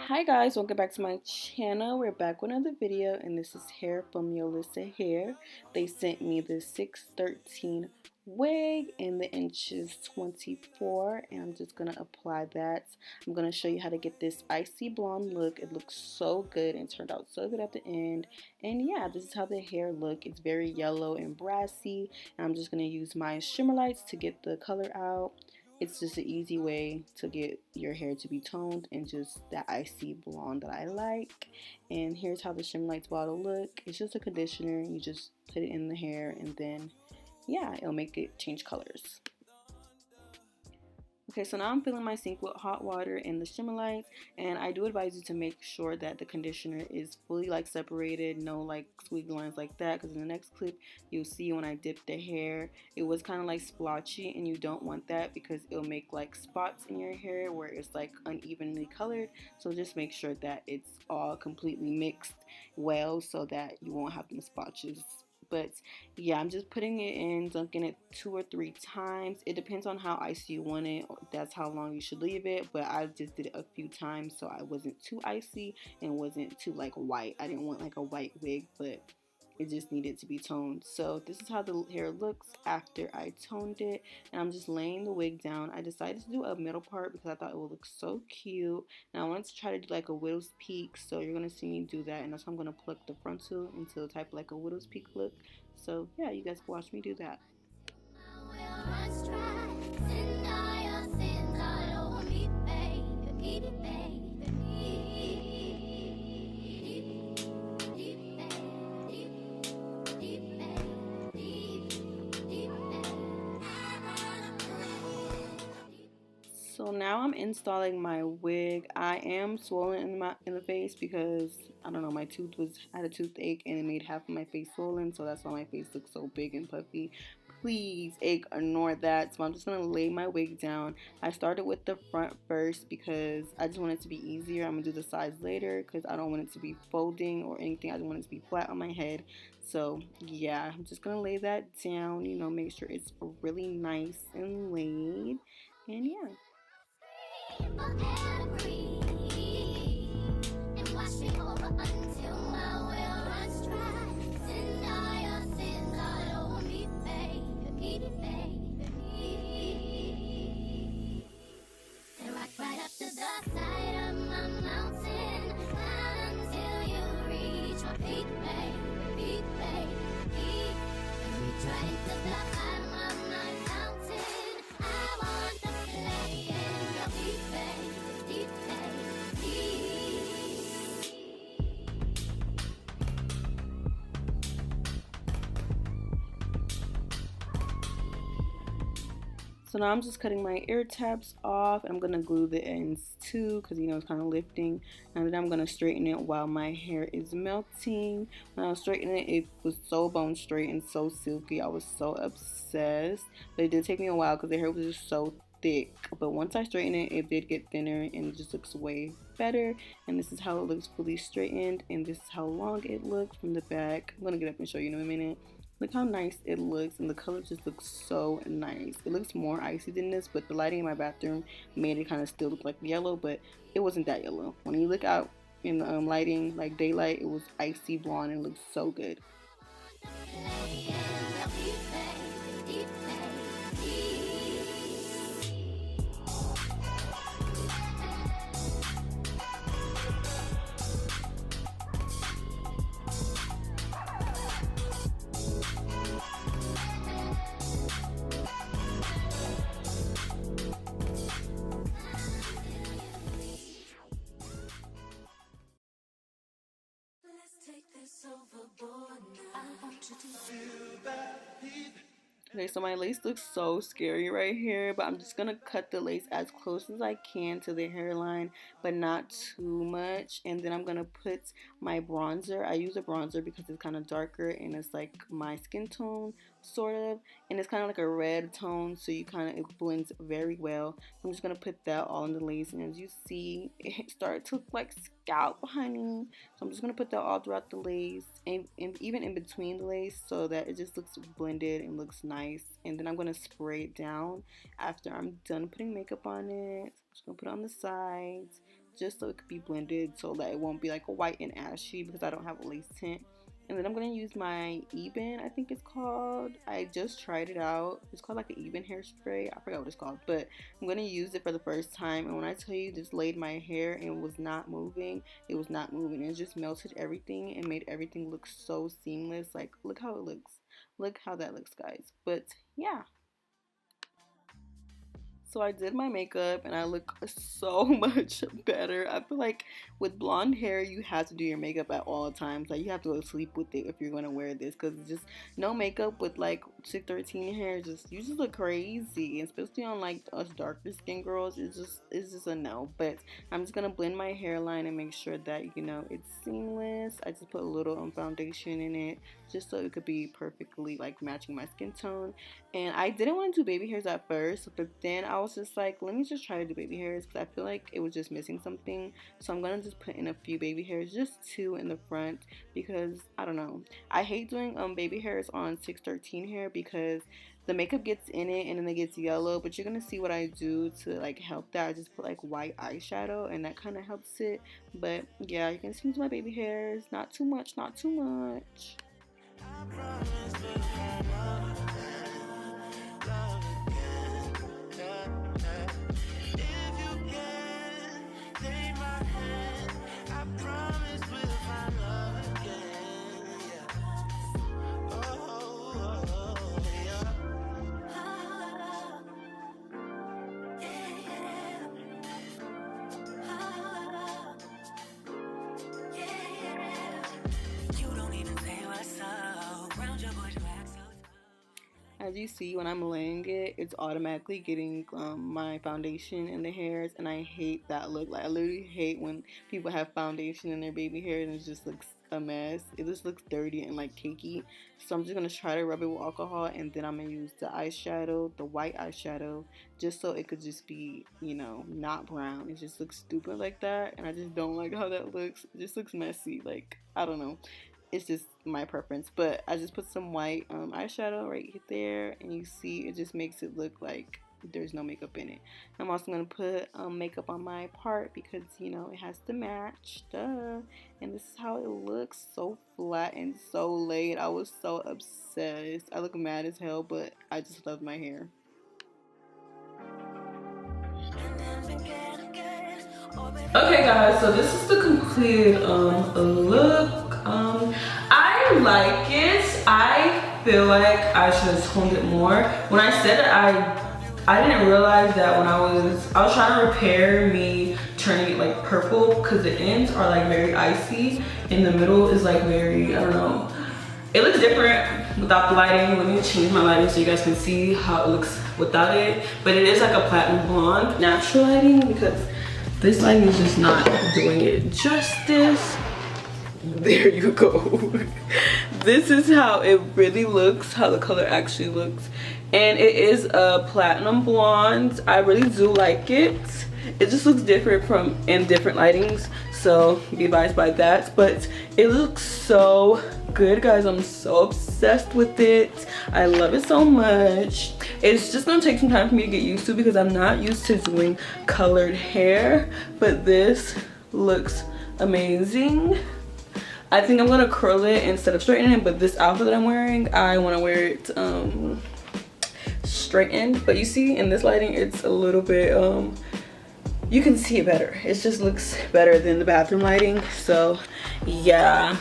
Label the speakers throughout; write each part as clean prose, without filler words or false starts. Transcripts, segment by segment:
Speaker 1: Hi guys, welcome back to my channel. We're back with another video and this is hair from Yolissa Hair. They sent me the 613 wig and the inches 24 and I'm just going to apply that. I'm going to show you how to get this icy blonde look. It looks so good and turned out so good at the end. And yeah, this is how the hair look. It's very yellow and brassy and I'm just going to use my shimmer lights to get the color out. It's just an easy way to get your hair to be toned and just that icy blonde that I like. And here's how the Shimmer Lights bottle look. It's just a conditioner. You just put it in the hair and then yeah, it'll make it change colors. Okay, so now I'm filling my sink with hot water and the Shimmer Lights, and I do advise you to make sure that the conditioner is fully like separated, no like squiggle lines like that, because in the next clip you'll see when I dip the hair, it was kind of like splotchy, and you don't want that because it'll make like spots in your hair where it's like unevenly colored. So just make sure that it's all completely mixed well so that you won't have them splotches. But yeah, I'm just putting it in, dunking it 2 or 3 times. It depends on how icy you want it. That's how long you should leave it. But I just did it a few times so I wasn't too icy and wasn't too like white. I didn't want like a white wig, but it just needed to be toned. So this is how the hair looks after I toned it, and I'm just laying the wig down. I decided to do a middle part because I thought it would look so cute, and I wanted to try to do like a widow's peak, so you're gonna see me do that, and that's how I'm gonna pluck the frontal into type like a widow's peak look. So yeah, you guys can watch me do that. So now I'm installing my wig. I am swollen in the face because I don't know, my tooth was had a toothache and it made half of my face swollen, so that's why my face looks so big and puffy. Please ignore that. So I'm just gonna lay my wig down. I started with the front first because I just want it to be easier. I'm gonna do the sides later because I don't want it to be folding or anything. I just want it to be flat on my head. So yeah, I'm just gonna lay that down, you know, make sure it's really nice and laid. And yeah. So now I'm just cutting my ear tabs off, and I'm going to glue the ends too because you know it's kind of lifting, and then I'm going to straighten it while my hair is melting. When I was straightening it, it was so bone straight and so silky. I was so obsessed, but it did take me a while because the hair was just so thick, but once I straightened it, it did get thinner and it just looks way better. And this is how it looks fully straightened, and this is how long it looks from the back. I'm going to get up and show you in a minute. Look how nice it looks, and the color just looks so nice. It looks more icy than this, but the lighting in my bathroom made it kind of still look like yellow, but it wasn't that yellow. When you look out in the lighting, like daylight, it was icy blonde and it looked so good. Okay, so my lace looks so scary right here, but I'm just gonna cut the lace as close as I can to the hairline, but not too much. And then I'm gonna put my bronzer. I use a bronzer because it's kind of darker and it's like my skin tone, sort of, and it's kind of like a red tone, so you kind of, it blends very well. I'm just gonna put that all in the lace, and as you see, it started to look like scalp honey. So I'm just gonna put that all throughout the lace and even in between the lace so that it just looks blended and looks nice. And then I'm gonna spray it down after I'm done putting makeup on it. I'm just gonna put it on the sides just so it could be blended so that it won't be like a white and ashy because I don't have a lace tint. And then I'm going to use my Ebin, I think it's called. I just tried it out. It's called like an Ebin hairspray. I forgot what it's called, but I'm going to use it for the first time. And when I tell you this laid my hair and it was not moving, it was not moving. It just melted everything and made everything look so seamless. Like, look how it looks. Look how that looks, guys. But yeah. So I did my makeup and I look so much better. I feel like with blonde hair, you have to do your makeup at all times. Like you have to go to sleep with it if you're gonna wear this, because just no makeup with like 613 hair, you just look crazy. And especially on like us darker skin girls, it's just a no. But I'm just gonna blend my hairline and make sure that it's seamless. I just put a little foundation in it just so it could be perfectly like matching my skin tone. And I didn't want to do baby hairs at first, but then I was just like, let me just try to do baby hairs because I feel like it was just missing something. So I'm gonna just put in a few baby hairs, just 2 in the front, because I don't know. I hate doing baby hairs on 613 hair because the makeup gets in it and then it gets yellow. But you're gonna see what I do to like help that. I just put like white eyeshadow and that kind of helps it. But yeah, you can see my baby hairs. Not too much, not too much. As you see, when I'm laying it, it's automatically getting my foundation in the hairs, and I hate that look. Like I literally hate when people have foundation in their baby hair and it just looks a mess. It just looks dirty and like cakey. So I'm just gonna try to rub it with alcohol, and then I'm gonna use the eyeshadow, the white eyeshadow, just so it could just be, not brown. It just looks stupid like that, and I just don't like how that looks. It just looks messy. Like, I don't know. It's just my preference, but I just put some white eyeshadow right there, and you see it just makes it look like there's no makeup in it. I'm also going to put makeup on my part because it has to match, duh. And this is how it looks, so flat and so laid. I was so obsessed. I look mad as hell, but I just love my hair. Okay guys, so this is the completed look. I like it. I feel like I should have toned it more. When I said it, I didn't realize that when I was trying to repair me turning it like purple, because the ends are like very icy and the middle is like very, I don't know. It looks different without the lighting. Let me change my lighting so you guys can see how it looks without it. But it is like a platinum blonde natural lighting, because this lighting is just not doing it justice. There you go. This is how it really looks, how the color actually looks. And it is a platinum blonde. I really do like it. It just looks different in different lightings, so be advised by that. But it looks so good, guys. I'm so obsessed with it. I love it so much. It's just gonna take some time for me to get used to because I'm not used to doing colored hair, but this looks amazing. I think I'm gonna curl it instead of straighten it, but this outfit that I'm wearing, I want to wear it straightened. But you see in this lighting, it's a little bit you can see it better. It just looks better than the bathroom lighting. So yeah,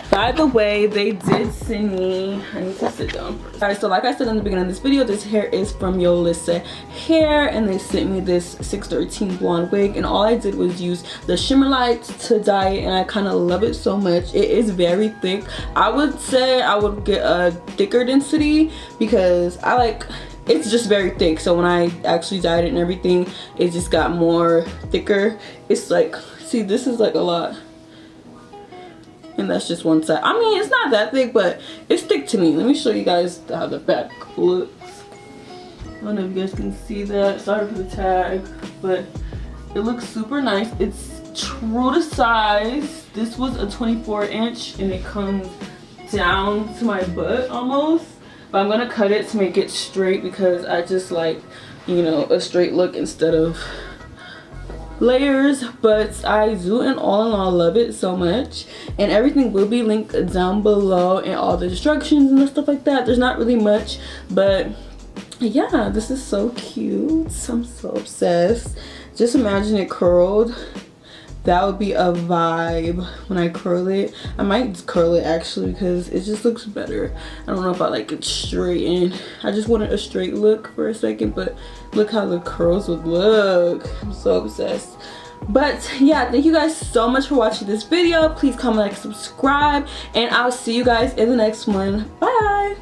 Speaker 1: by the way, they did send me, I need to sit down first. Alright, so like I said in the beginning of this video, this hair is from Yolissa Hair, and they sent me this 613 blonde wig, and all I did was use the shimmer lights to dye it, and I kind of love it so much. It is very thick. I would say I would get a thicker density because it's just very thick. So when I actually dyed it and everything, it just got more thicker. It's like, see, this is like a lot, and that's just one side. I mean, it's not that thick, but it's thick to me. Let me show you guys how the back looks. I don't know if you guys can see that. Sorry for the tag, but it looks super nice. It's true to size. This was a 24-inch, and it comes down to my butt almost. But I'm gonna cut it to make it straight because I just like, a straight look instead of layers, but I do in all love it so much, and everything will be linked down below and all the instructions and stuff like that. There's not really much, but yeah, this is so cute. I'm so obsessed. Just imagine it curled. That would be a vibe when I curl it. I might curl it actually because it just looks better. I don't know if I like it straightened. I just wanted a straight look for a second, but look how the curls would look. I'm so obsessed. But yeah, thank you guys so much for watching this video. Please comment, like, subscribe, and I'll see you guys in the next one. Bye.